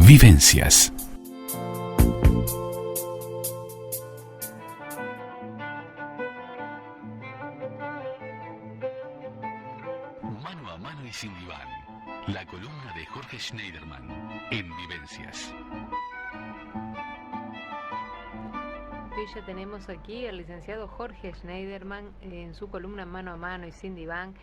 Vivencias. Mano a mano y sin diván. La columna de Jorge Schneiderman en Vivencias. Hoy ya tenemos aquí al licenciado Jorge Schneiderman en su columna Mano a mano y sin diván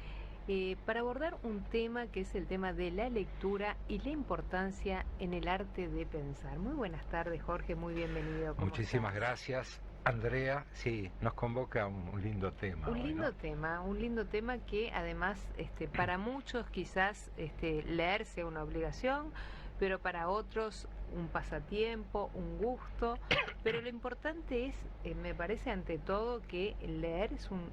para abordar un tema que es el tema de la lectura y la importancia en el arte de pensar. Muy buenas tardes, Jorge, muy bienvenido. Muchísimas gracias, Andrea. Sí, nos convoca un lindo tema. Un lindo tema que además para muchos quizás leer sea una obligación, pero para otros un pasatiempo, un gusto, pero lo importante es, me parece ante todo, que leer es un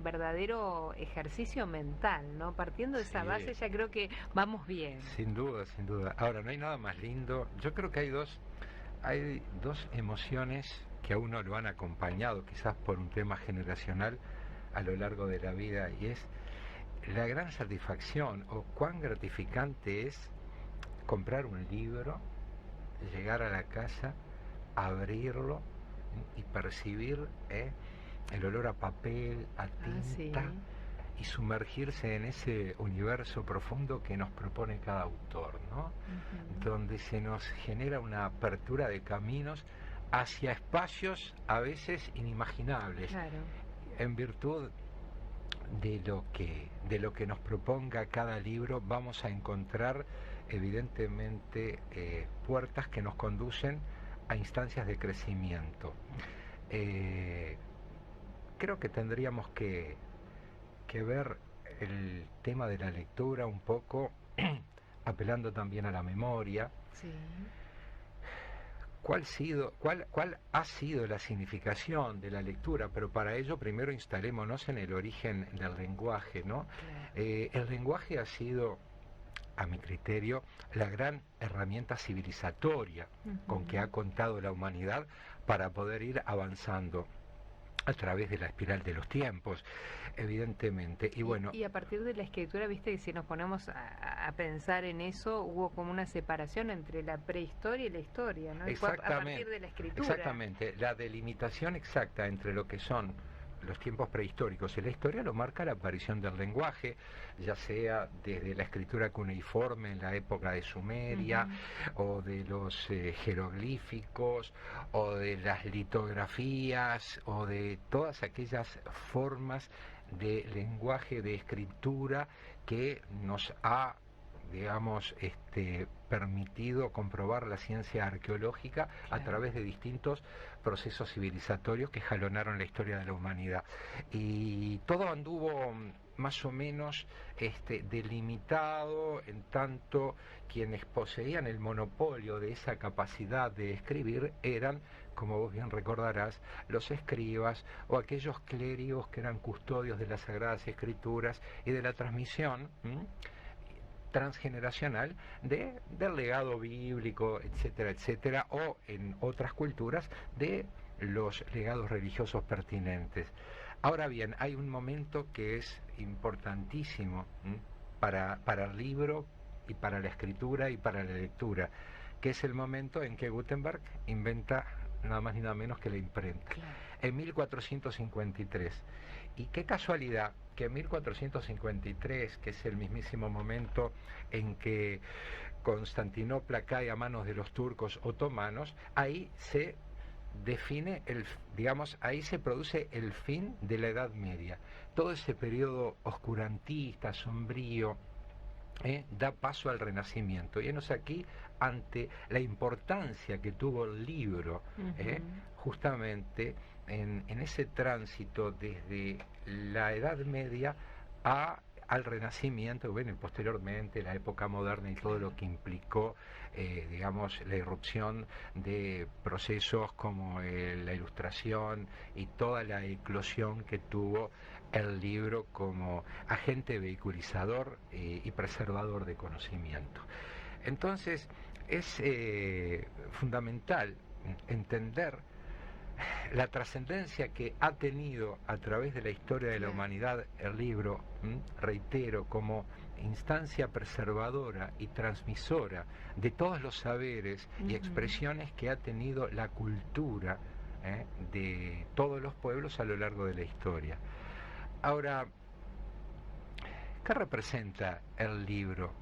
verdadero ejercicio mental, ¿no? Partiendo de esa base ya creo que vamos bien. Sin duda, sin duda. Ahora, no hay nada más lindo. Yo creo que hay dos emociones que a uno lo han acompañado, quizás por un tema generacional a lo largo de la vida, y es la gran satisfacción o cuán gratificante es comprar un libro, llegar a la casa, abrirlo y percibir el olor a papel, a tinta, y sumergirse en ese universo profundo que nos propone cada autor, ¿no? Uh-huh. Donde se nos genera una apertura de caminos hacia espacios a veces inimaginables, claro, en virtud de lo que nos proponga cada libro. Vamos a encontrar evidentemente puertas que nos conducen a instancias de crecimiento. Creo que tendríamos que ver el tema de la lectura un poco apelando también a la memoria. Sí. ¿Cuál ha sido la significación de la lectura? Pero para ello primero instalémonos en el origen del lenguaje, ¿no? Claro. El lenguaje ha sido, a mi criterio, la gran herramienta civilizatoria con que ha contado la humanidad para poder ir avanzando a través de la espiral de los tiempos, evidentemente. Y bueno, y a partir de la escritura, viste que si nos ponemos a pensar en eso, hubo como una separación entre la prehistoria y la historia, ¿no? Exactamente, a partir de la escritura. Exactamente, la delimitación exacta entre lo que son los tiempos prehistóricos y la historia lo marca la aparición del lenguaje, ya sea desde la escritura cuneiforme en la época de Sumeria, o de los jeroglíficos, o de las litografías, o de todas aquellas formas de lenguaje, de escritura que nos ha, digamos, permitido comprobar la ciencia arqueológica, claro, a través de distintos procesos civilizatorios que jalonaron la historia de la humanidad. Y todo anduvo más o menos delimitado, en tanto quienes poseían el monopolio de esa capacidad de escribir eran, como vos bien recordarás, los escribas o aquellos clérigos que eran custodios de las Sagradas Escrituras y de la transmisión transgeneracional del legado bíblico, etcétera, etcétera, o en otras culturas de los legados religiosos pertinentes. Ahora bien, hay un momento que es importantísimo para el libro y para la escritura y para la lectura, que es el momento en que Gutenberg inventa nada más ni nada menos que la imprenta, claro, en 1453. Y qué casualidad que en 1453, que es el mismísimo momento en que Constantinopla cae a manos de los turcos otomanos, ahí se define ahí se produce el fin de la Edad Media. Todo ese periodo oscurantista, sombrío, da paso al Renacimiento. Y enos aquí ante la importancia que tuvo el libro, justamente en ese tránsito desde la Edad Media al Renacimiento, bueno, y posteriormente la época moderna y todo lo que implicó, la irrupción de procesos como la Ilustración y toda la eclosión que tuvo el libro como agente vehiculizador y preservador de conocimiento. Entonces, es fundamental entender la trascendencia que ha tenido a través de la historia de la humanidad el libro, reitero, como instancia preservadora y transmisora de todos los saberes y expresiones que ha tenido la cultura de todos los pueblos a lo largo de la historia. Ahora, ¿qué representa el libro?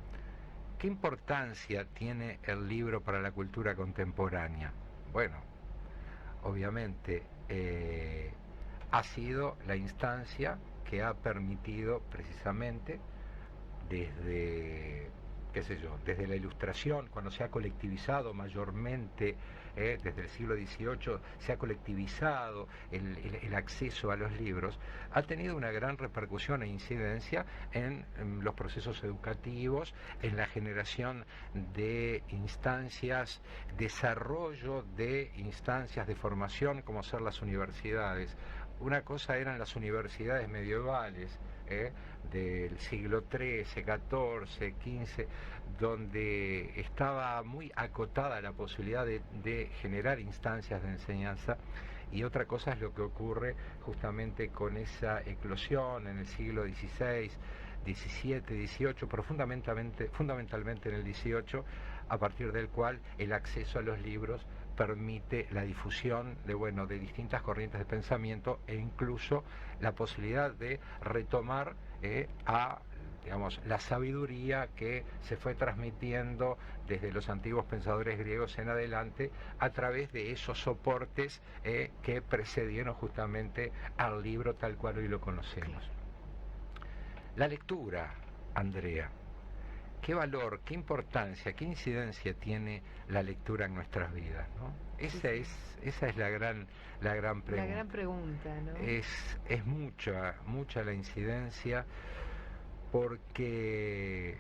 ¿Qué importancia tiene el libro para la cultura contemporánea? Bueno, obviamente ha sido la instancia que ha permitido precisamente desde, qué sé yo, desde la Ilustración, cuando se ha colectivizado mayormente, desde el siglo XVIII se ha colectivizado el acceso a los libros, ha tenido una gran repercusión e incidencia en los procesos educativos, en la generación de instancias, desarrollo de instancias de formación como ser las universidades. Una cosa eran las universidades medievales, del siglo XIII, XIV, XV, donde estaba muy acotada la posibilidad de generar instancias de enseñanza, y otra cosa es lo que ocurre justamente con esa eclosión en el siglo XVI, XVII, XVIII, pero fundamentalmente en el XVIII, a partir del cual el acceso a los libros permite la difusión de distintas corrientes de pensamiento e incluso la posibilidad de retomar la sabiduría que se fue transmitiendo desde los antiguos pensadores griegos en adelante a través de esos soportes que precedieron justamente al libro tal cual hoy lo conocemos. La lectura, Andrea. ¿Qué valor, qué importancia, qué incidencia tiene la lectura en nuestras vidas, ¿no? Esa es la gran pregunta. La gran pregunta, ¿no? Es mucha la incidencia, porque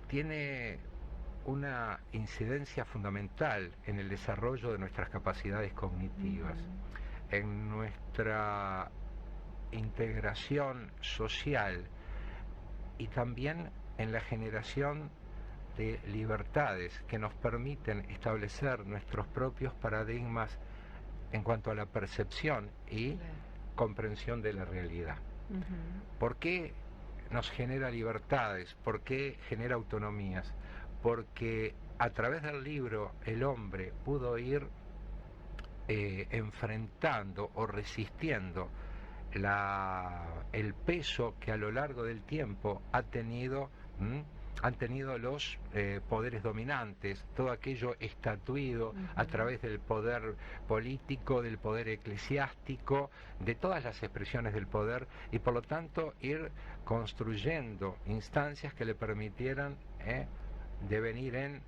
tiene una incidencia fundamental en el desarrollo de nuestras capacidades cognitivas, en nuestra integración social y también en la generación de libertades que nos permiten establecer nuestros propios paradigmas en cuanto a la percepción y comprensión de la realidad. ¿Por qué nos genera libertades? ¿Por qué genera autonomías? Porque a través del libro el hombre pudo ir enfrentando o resistiendo el peso que a lo largo del tiempo han tenido los poderes dominantes, todo aquello estatuido a través del poder político, del poder eclesiástico, de todas las expresiones del poder, y por lo tanto ir construyendo instancias que le permitieran devenir en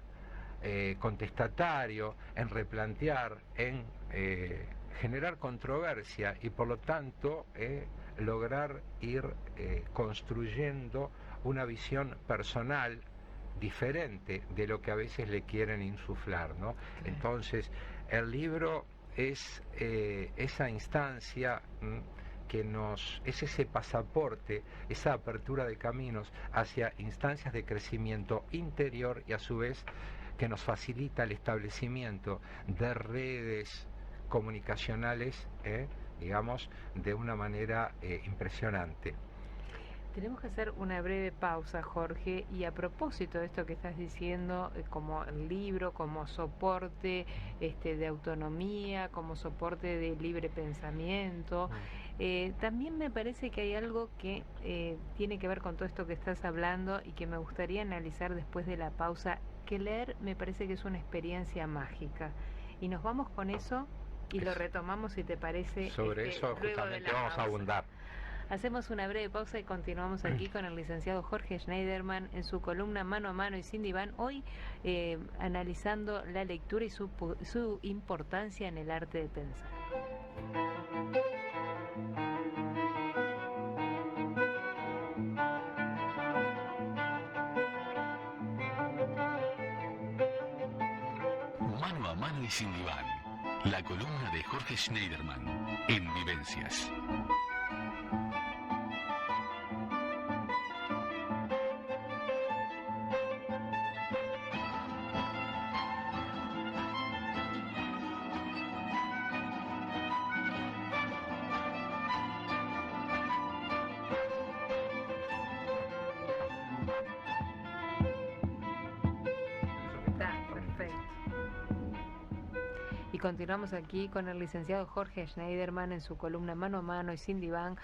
contestatario, en replantear, en generar controversia y por lo tanto lograr ir construyendo una visión personal diferente de lo que a veces le quieren insuflar, ¿no? Entonces, el libro es esa instancia es ese pasaporte, esa apertura de caminos hacia instancias de crecimiento interior y a su vez que nos facilita el establecimiento de redes comunicacionales, de una manera impresionante. Tenemos que hacer una breve pausa, Jorge, y a propósito de esto que estás diciendo, como el libro, como soporte de autonomía, como soporte de libre pensamiento, también me parece que hay algo que tiene que ver con todo esto que estás hablando y que me gustaría analizar después de la pausa, que leer me parece que es una experiencia mágica. Y nos vamos con eso y lo retomamos, si te parece. Sobre eso justamente vamos a abundar. Hacemos una breve pausa y continuamos aquí con el licenciado Jorge Schneiderman en su columna Mano a Mano y Sin Diván, hoy analizando la lectura y su importancia en el arte de pensar. Mano a Mano y Sin Diván, la columna de Jorge Schneiderman en Vivencias. Correcto. Y continuamos aquí con el licenciado Jorge Schneiderman en su columna Mano a Mano y Sin Diván,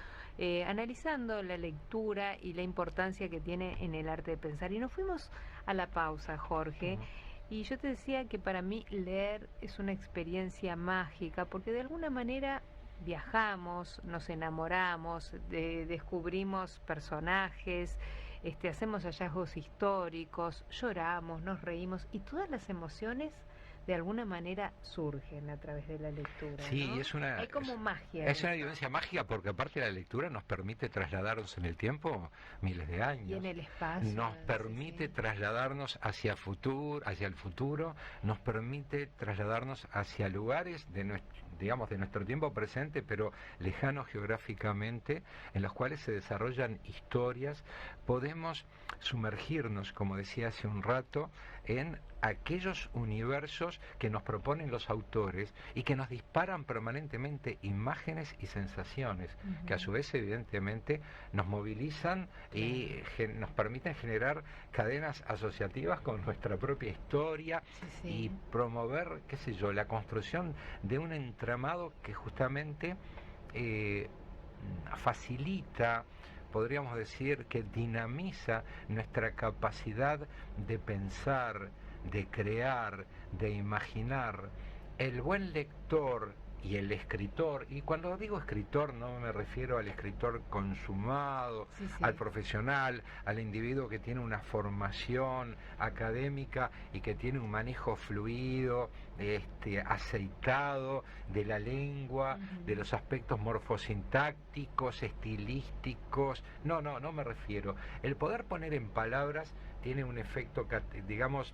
analizando la lectura y la importancia que tiene en el arte de pensar. Y nos fuimos a la pausa, Jorge. Y yo te decía que para mí leer es una experiencia mágica, porque de alguna manera viajamos, nos enamoramos, descubrimos personajes, hacemos hallazgos históricos, lloramos, nos reímos y todas las emociones de alguna manera surgen a través de la lectura. Sí, ¿no? Hay como magia. Es una vivencia mágica porque aparte la lectura nos permite trasladarnos en el tiempo miles de años. Y en el espacio. Nos permite trasladarnos hacia el futuro, nos permite trasladarnos hacia lugares de nuestro tiempo presente, pero lejanos geográficamente, en los cuales se desarrollan historias. Podemos sumergirnos, como decía hace un rato, en aquellos universos que nos proponen los autores y que nos disparan permanentemente imágenes y sensaciones, que a su vez evidentemente nos movilizan y nos permiten generar cadenas asociativas con nuestra propia historia y promover, qué sé yo, la construcción de un entramado que justamente facilita, podríamos decir, que dinamiza nuestra capacidad de pensar, de crear, de imaginar. El buen lector y el escritor, y cuando digo escritor no me refiero al escritor consumado, al profesional, al individuo que tiene una formación académica y que tiene un manejo fluido, aceitado de la lengua, de los aspectos morfosintácticos, estilísticos. No me refiero. El poder poner en palabras tiene un efecto, digamos,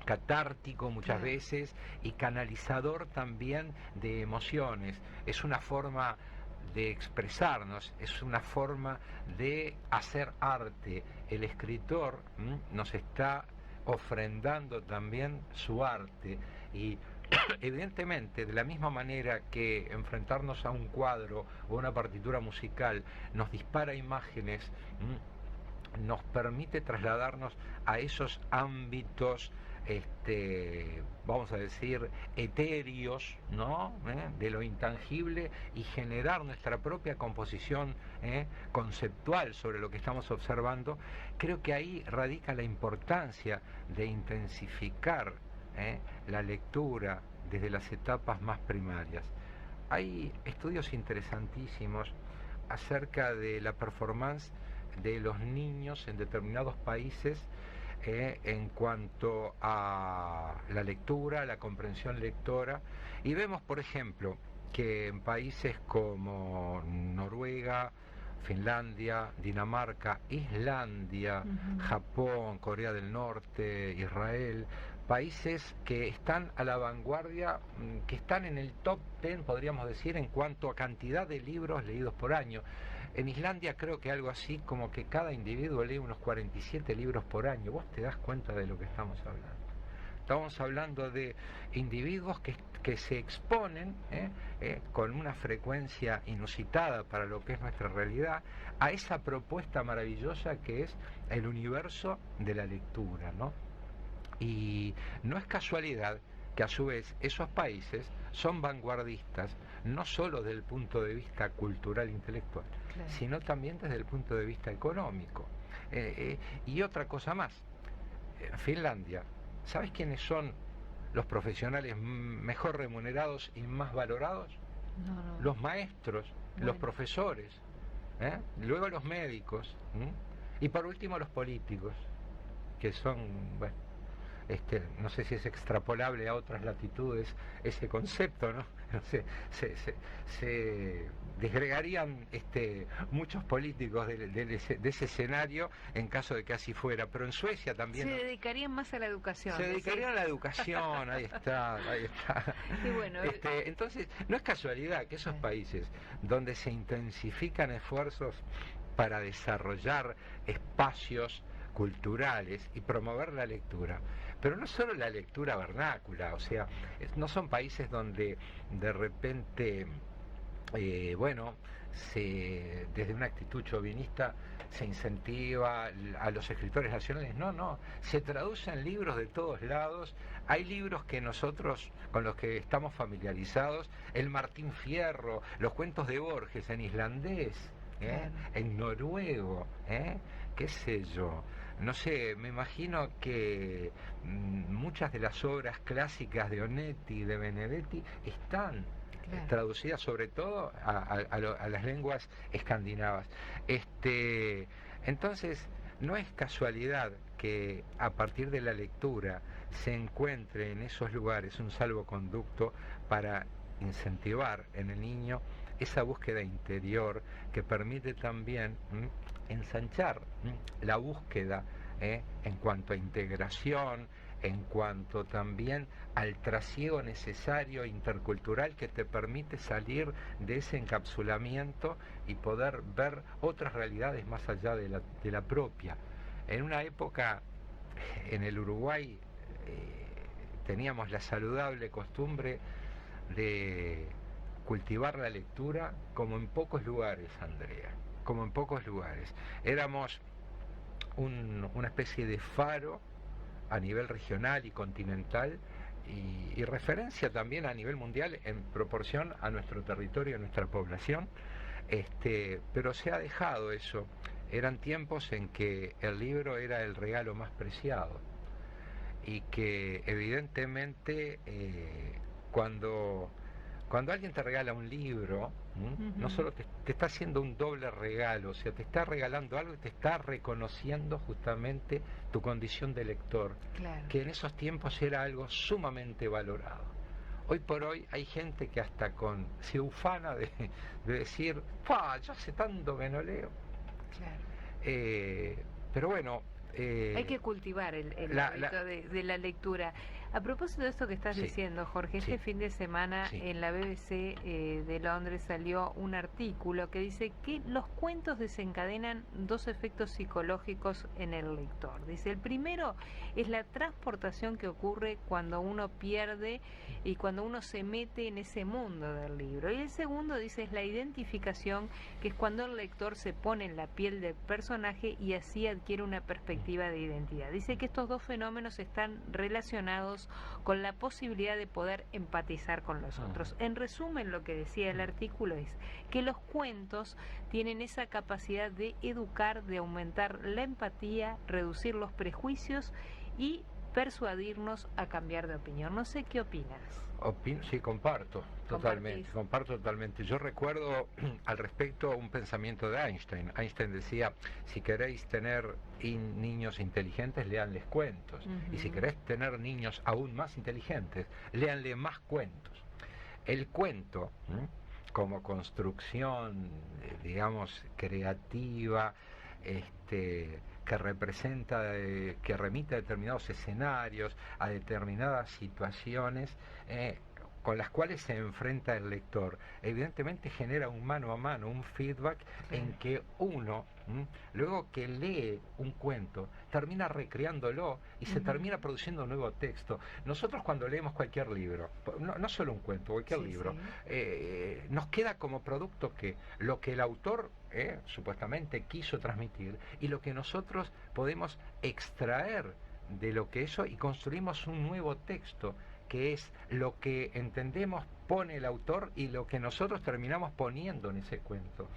catártico muchas veces y canalizador también de emociones. Es una forma de expresarnos, es una forma de hacer arte. El escritor nos está ofrendando también su arte y evidentemente de la misma manera que enfrentarnos a un cuadro o una partitura musical nos dispara imágenes, nos permite trasladarnos a esos ámbitos vamos a decir, etéreos, ¿no? De lo intangible y generar nuestra propia composición conceptual sobre lo que estamos observando. Creo que ahí radica la importancia de intensificar la lectura desde las etapas más primarias. Hay estudios interesantísimos acerca de la performance de los niños en determinados países en cuanto a la lectura, la comprensión lectora, y vemos, por ejemplo, que en países como Noruega, Finlandia, Dinamarca, Islandia, Japón, Corea del Norte, Israel, países que están a la vanguardia, que están en el top 10, podríamos decir, en cuanto a cantidad de libros leídos por año. En Islandia creo que algo así como que cada individuo lee unos 47 libros por año. ¿Vos te das cuenta de lo que estamos hablando? Estamos hablando de individuos que se exponen con una frecuencia inusitada para lo que es nuestra realidad a esa propuesta maravillosa que es el universo de la lectura, ¿no? Y no es casualidad que a su vez esos países son vanguardistas no solo desde el punto de vista cultural e intelectual, sino también desde el punto de vista económico. Y otra cosa más, Finlandia, ¿sabes quiénes son los profesionales mejor remunerados y más valorados? No. Los maestros, los profesores, luego los médicos, y por último los políticos, que son, bueno, no sé si es extrapolable a otras latitudes ese concepto, ¿no? Se desgregarían muchos políticos de ese escenario en caso de que así fuera, pero en Suecia también... Se dedicarían más a la educación. Se dedicarían a la educación, ahí está. Y bueno, entonces, no es casualidad que esos países donde se intensifican esfuerzos para desarrollar espacios culturales y promover la lectura, pero no solo la lectura vernácula, o sea, no son países donde de repente, desde una actitud chauvinista se incentiva a los escritores nacionales. No, no, se traducen libros de todos lados. Hay libros que nosotros, con los que estamos familiarizados, el Martín Fierro, los cuentos de Borges en islandés, en noruego, qué sé yo. No sé, me imagino que muchas de las obras clásicas de Onetti y de Benedetti están traducidas sobre todo a las lenguas escandinavas. Entonces, no es casualidad que a partir de la lectura se encuentre en esos lugares un salvoconducto para incentivar en el niño esa búsqueda interior que permite también ensanchar la búsqueda en cuanto a integración, en cuanto también al trasiego necesario intercultural que te permite salir de ese encapsulamiento y poder ver otras realidades más allá de la propia. En una época, en el Uruguay, teníamos la saludable costumbre de cultivar la lectura como en pocos lugares, Andrea, como en pocos lugares. Éramos una especie de faro a nivel regional y continental y referencia también a nivel mundial en proporción a nuestro territorio, a nuestra población, pero se ha dejado eso. Eran tiempos en que el libro era el regalo más preciado y que evidentemente cuando alguien te regala un libro, no solo te está haciendo un doble regalo, o sea, te está regalando algo y te está reconociendo justamente tu condición de lector, que en esos tiempos era algo sumamente valorado. Hoy por hoy hay gente que hasta se ufana de decir, yo hace tanto que no leo. Pero bueno, hay que cultivar el hábito de la lectura. A propósito de esto que estás diciendo, Jorge, este fin de semana en la BBC de Londres salió un artículo que dice que los cuentos desencadenan dos efectos psicológicos en el lector. Dice, el primero es la transportación que ocurre cuando uno pierde y cuando uno se mete en ese mundo del libro. Y el segundo, dice, es la identificación, que es cuando el lector se pone en la piel del personaje y así adquiere una perspectiva de identidad. Dice que estos dos fenómenos están relacionados con la posibilidad de poder empatizar con los otros. En resumen, lo que decía el artículo es que los cuentos tienen esa capacidad de educar, de aumentar la empatía, reducir los prejuicios y persuadirnos a cambiar de opinión. No sé qué opinas. Sí, comparto totalmente. Yo recuerdo al respecto un pensamiento de Einstein. Einstein decía, si queréis tener niños inteligentes, léanles cuentos. Y si queréis tener niños aún más inteligentes, léanle más cuentos. El cuento, como construcción, digamos, creativa, que representa, que remite a determinados escenarios, a determinadas situaciones con las cuales se enfrenta el lector, evidentemente genera un mano a mano, un feedback en que uno, luego que lee un cuento, termina recreándolo y se termina produciendo un nuevo texto. Nosotros cuando leemos cualquier libro, no solo un cuento, cualquier libro, nos queda como producto que lo que el autor supuestamente quiso transmitir y lo que nosotros podemos extraer de lo que eso y construimos un nuevo texto que es lo que entendemos pone el autor y lo que nosotros terminamos poniendo en ese cuento.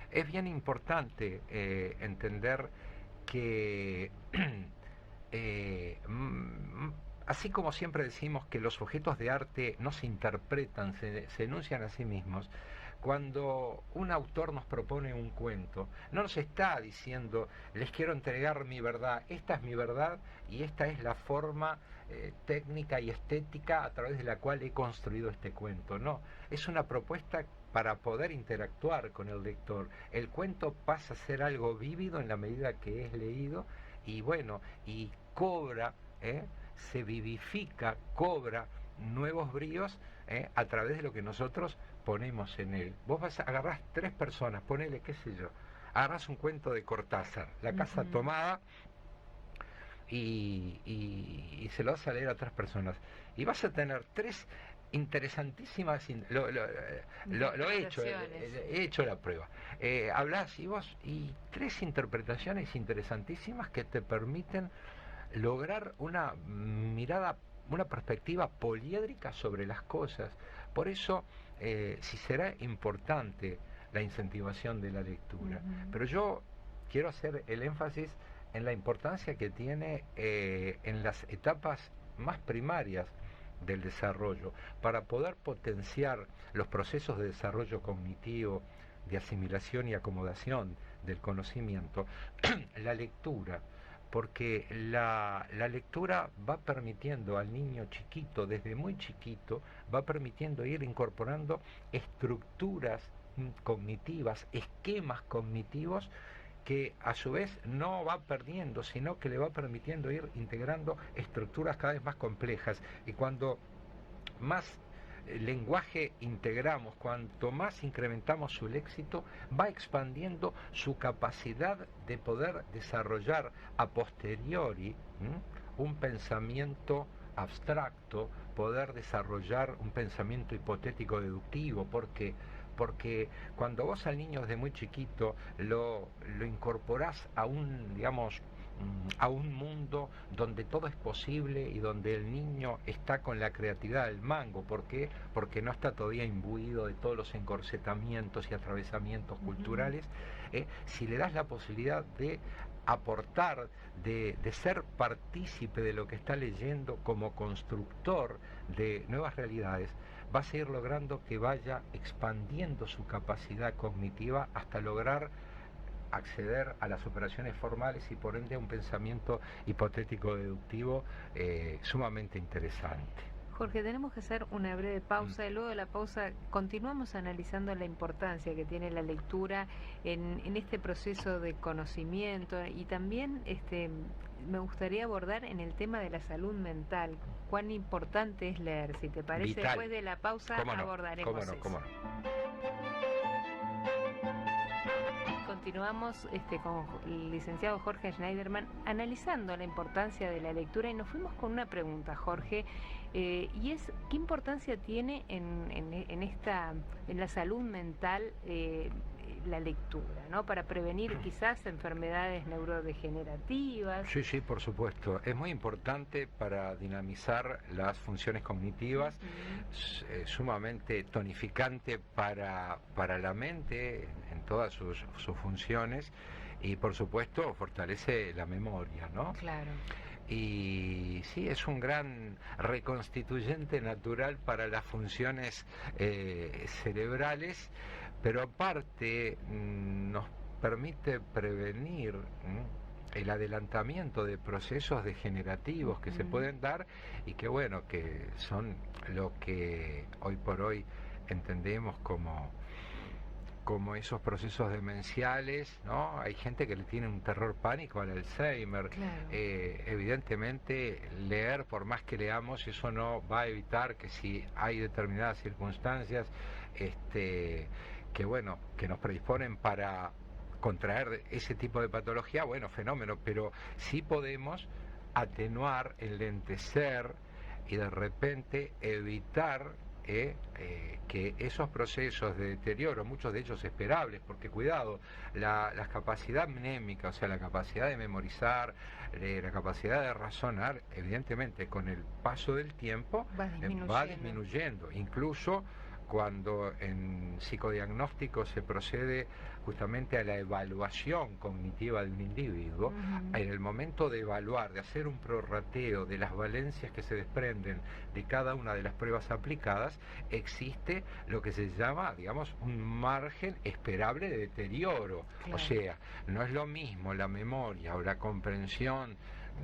Es bien importante entender que así como siempre decimos que los objetos de arte no se interpretan, se enuncian a sí mismos, cuando un autor nos propone un cuento, no nos está diciendo, les quiero entregar mi verdad, esta es mi verdad y esta es la forma técnica y estética a través de la cual he construido este cuento. No, es una propuesta para poder interactuar con el lector. El cuento pasa a ser algo vívido en la medida que es leído y bueno, y cobra, se vivifica, cobra nuevos bríos a través de lo que nosotros ponemos en él. Vos agarrás 3 personas, ponele, qué sé yo, agarrás un cuento de Cortázar, La casa tomada, y se lo vas a leer a 3 personas. Y vas a tener 3 interesantísimas, he hecho la prueba. Hablás y 3 interpretaciones interesantísimas que te permiten lograr una mirada, una perspectiva poliédrica sobre las cosas. Por eso, sí será importante la incentivación de la lectura. Pero yo quiero hacer el énfasis en la importancia que tiene en las etapas más primarias del desarrollo, para poder potenciar los procesos de desarrollo cognitivo, de asimilación y acomodación del conocimiento, la lectura, porque la lectura va permitiendo al niño chiquito, desde muy chiquito, va permitiendo ir incorporando estructuras cognitivas, esquemas cognitivos, que a su vez no va perdiendo, sino que le va permitiendo ir integrando estructuras cada vez más complejas. Y cuando más lenguaje integramos, cuanto más incrementamos su léxico, va expandiendo su capacidad de poder desarrollar a posteriori un pensamiento abstracto, poder desarrollar un pensamiento hipotético deductivo, porque cuando vos al niño desde muy chiquito lo incorporás a un, digamos, a un mundo donde todo es posible y donde el niño está con la creatividad del mango. ¿Por qué? Porque no está todavía imbuido de todos los encorsetamientos y atravesamientos culturales. Si le das la posibilidad de aportar, de ser partícipe de lo que está leyendo como constructor de nuevas realidades, vas a ir logrando que vaya expandiendo su capacidad cognitiva hasta lograr acceder a las operaciones formales y por ende a un pensamiento hipotético deductivo sumamente interesante. Jorge, tenemos que hacer una breve pausa y luego de la pausa continuamos analizando la importancia que tiene la lectura en este proceso de conocimiento y también me gustaría abordar en el tema de la salud mental, cuán importante es leer. Si te parece, Vital. Después de la pausa abordaremos eso. ¿Cómo no? Continuamos con el licenciado Jorge Schneiderman analizando la importancia de la lectura y nos fuimos con una pregunta, Jorge, y es ¿qué importancia tiene en la salud mental la lectura, ¿no? Para prevenir quizás enfermedades neurodegenerativas? Sí, por supuesto. Es muy importante para dinamizar las funciones cognitivas, sumamente tonificante para la mente en todas sus funciones y por supuesto fortalece la memoria, ¿no? Claro. Y sí, es un gran reconstituyente natural para las funciones cerebrales, pero aparte nos permite prevenir el adelantamiento de procesos degenerativos que se pueden dar y que bueno, que son lo que hoy por hoy entendemos como esos procesos demenciales, ¿no? Hay gente que le tiene un terror pánico al Alzheimer. Claro. Evidentemente, leer, por más que leamos, eso no va a evitar que si hay determinadas circunstancias que nos predisponen para contraer ese tipo de patología, bueno, fenómeno, pero sí podemos atenuar, enlentecer y de repente evitar que esos procesos de deterioro, muchos de ellos esperables, porque cuidado, la capacidad mnémica, o sea, la capacidad de memorizar, la capacidad de razonar, evidentemente con el paso del tiempo va disminuyendo, incluso cuando en psicodiagnóstico se procede justamente a la evaluación cognitiva de un individuo, en el momento de evaluar, de hacer un prorrateo de las valencias que se desprenden de cada una de las pruebas aplicadas, existe lo que se llama, digamos, un margen esperable de deterioro. Claro. O sea, no es lo mismo la memoria o la comprensión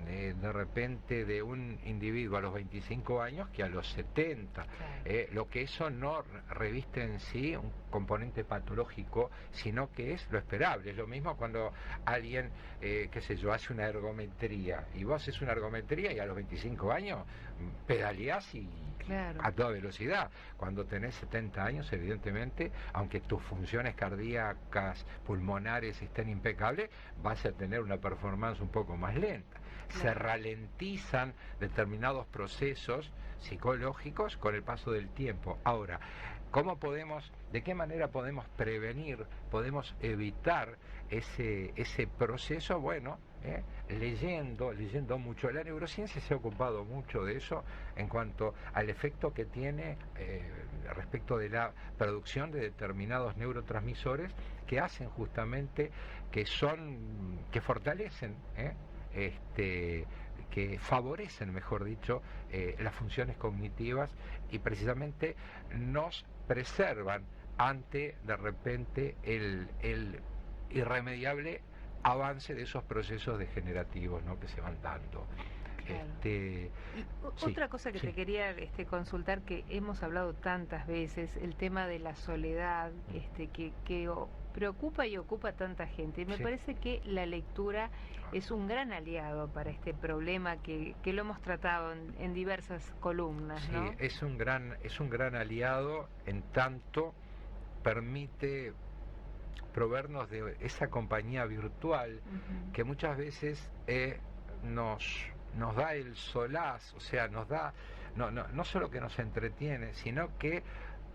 de repente de un individuo a los 25 años que a los 70. Claro. Lo que eso no reviste en sí un componente patológico, sino que es lo esperable. Es lo mismo cuando alguien, qué sé yo, hace una ergometría y vos haces una ergometría y a los 25 años pedaleás y claro, a toda velocidad. Cuando tenés 70 años, evidentemente, aunque tus funciones cardíacas, pulmonares estén impecables, vas a tener una performance un poco más lenta. se ralentizan determinados procesos psicológicos con el paso del tiempo. Ahora, de qué manera podemos prevenir, podemos evitar ese proceso? Bueno, leyendo mucho. La neurociencia se ha ocupado mucho de eso en cuanto al efecto que tiene respecto de la producción de determinados neurotransmisores que hacen justamente, que fortalecen, que favorecen, mejor dicho, las funciones cognitivas y precisamente nos preservan ante, de repente, el irremediable avance de esos procesos degenerativos, ¿no?, que se van dando. Claro. Sí, Otra cosa que sí. te quería consultar, que hemos hablado tantas veces, el tema de la soledad, que preocupa y ocupa a tanta gente. Y me Sí. parece que la lectura es un gran aliado para este problema que lo hemos tratado en diversas columnas, Sí, ¿no? es un gran aliado, en tanto permite proveernos de esa compañía virtual Ujú. que muchas veces nos da el solaz, o sea, nos da, no solo que nos entretiene, sino que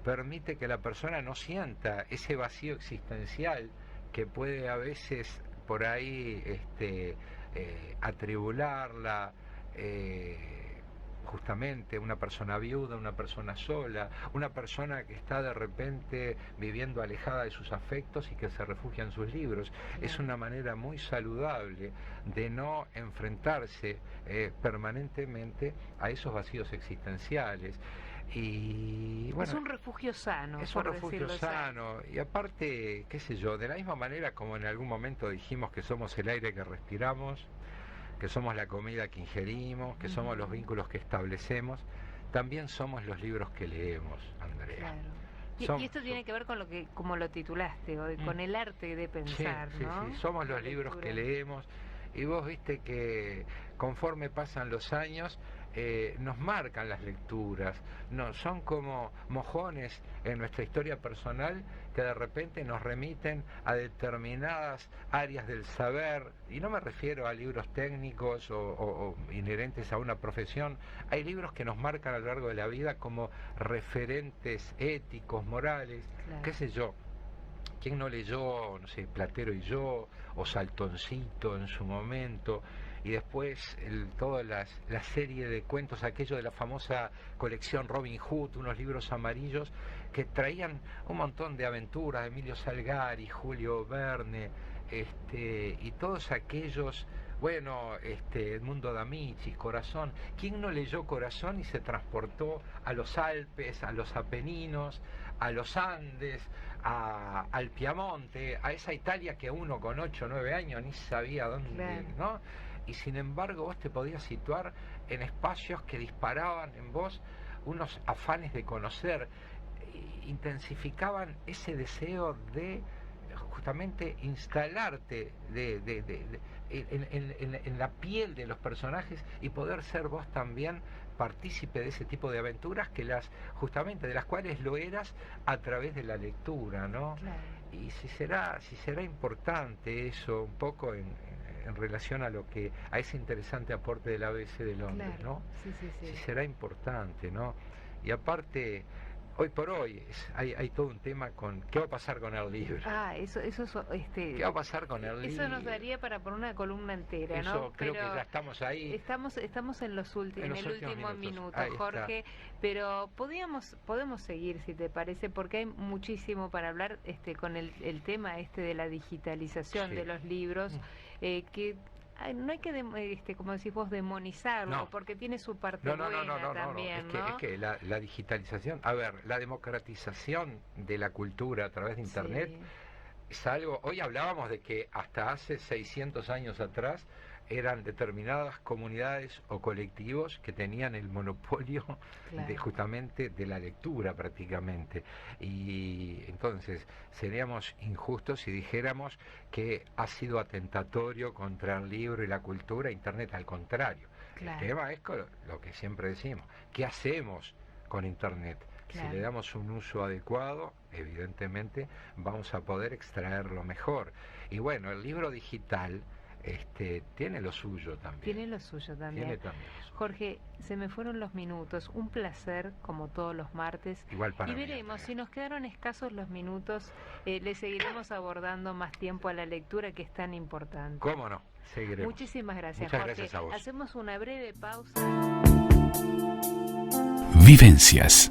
permite que la persona no sienta ese vacío existencial que puede a veces por ahí atribularla, justamente una persona viuda, una persona sola, una persona que está de repente viviendo alejada de sus afectos y que se refugia en sus libros. Claro. Es una manera muy saludable de no enfrentarse permanentemente a esos vacíos existenciales. Y bueno, es un refugio sano, es un por refugio decirlo así. sano. Y aparte, qué sé yo, de la misma manera como en algún momento dijimos que somos el aire que respiramos, que somos la comida que ingerimos, que somos los vínculos que establecemos, también somos los libros que leemos, Andrea. Claro. Y esto tiene que ver con como lo titulaste, con el arte de pensar, sí, ¿no? sí, somos La los libros que lectura. leemos. Y vos viste que conforme pasan los años, nos marcan las lecturas, son como mojones en nuestra historia personal que de repente nos remiten a determinadas áreas del saber, y no me refiero a libros técnicos o inherentes a una profesión. Hay libros que nos marcan a lo largo de la vida como referentes éticos, morales, Claro. qué sé yo. ¿Quién no leyó, no sé, Platero y yo, o Saltoncito en su momento? Y después toda la serie de cuentos, aquello de la famosa colección Robin Hood, unos libros amarillos que traían un montón de aventuras, Emilio Salgari, Julio Verne, y todos aquellos, bueno, Edmundo D'Amici, Corazón. ¿Quién no leyó Corazón y se transportó a los Alpes, a los Apeninos, a los Andes, al Piamonte, a esa Italia que uno con 8 o 9 años ni sabía dónde, Claro. ¿no? Y sin embargo vos te podías situar en espacios que disparaban en vos unos afanes de conocer, intensificaban ese deseo de justamente instalarte en la piel de los personajes y poder ser vos también partícipe de ese tipo de aventuras justamente de las cuales lo eras a través de la lectura, ¿no? Claro. Y si será importante eso un poco en relación a ese interesante aporte del ABC del hombre, Claro. ¿no? Sí, sí, sí. Si será importante, ¿no? Y aparte, hoy por hoy hay todo un tema con qué va a pasar con el libro. Eso ¿Qué va a pasar con el libro? eso nos daría para por una columna entera, Eso ¿no? creo Pero que ya estamos ahí. estamos en los el últimos último minutos. minuto, Ahí está. Jorge, pero podemos seguir, si te parece, porque hay muchísimo para hablar con el tema de la digitalización Sí. de los libros, que no hay que como decís vos, demonizarlo, No. porque tiene su parte No, buena también, ¿no? Es que la digitalización, a ver, la democratización de la cultura a través de Internet Sí. es algo. Hoy hablábamos de que hasta hace 600 años atrás eran determinadas comunidades o colectivos que tenían el monopolio Claro. justamente de la lectura prácticamente. Y entonces seríamos injustos si dijéramos que ha sido atentatorio contra el libro y la cultura Internet. Al contrario, Claro. el tema es lo que siempre decimos: ¿qué hacemos con Internet? Claro. Si le damos un uso adecuado, evidentemente vamos a poder extraerlo mejor. Y bueno, el libro digital tiene lo suyo también. Tiene lo suyo también. Tiene también lo suyo. Jorge, se me fueron los minutos. Un placer, como todos los martes. Igual para Y mí, veremos, Andrea. si nos quedaron escasos los minutos, le seguiremos abordando más tiempo a la lectura, que es tan importante. ¿Cómo no? Seguiremos. Muchísimas gracias, Muchas Jorge. gracias a vos. Hacemos una breve pausa. Vivencias.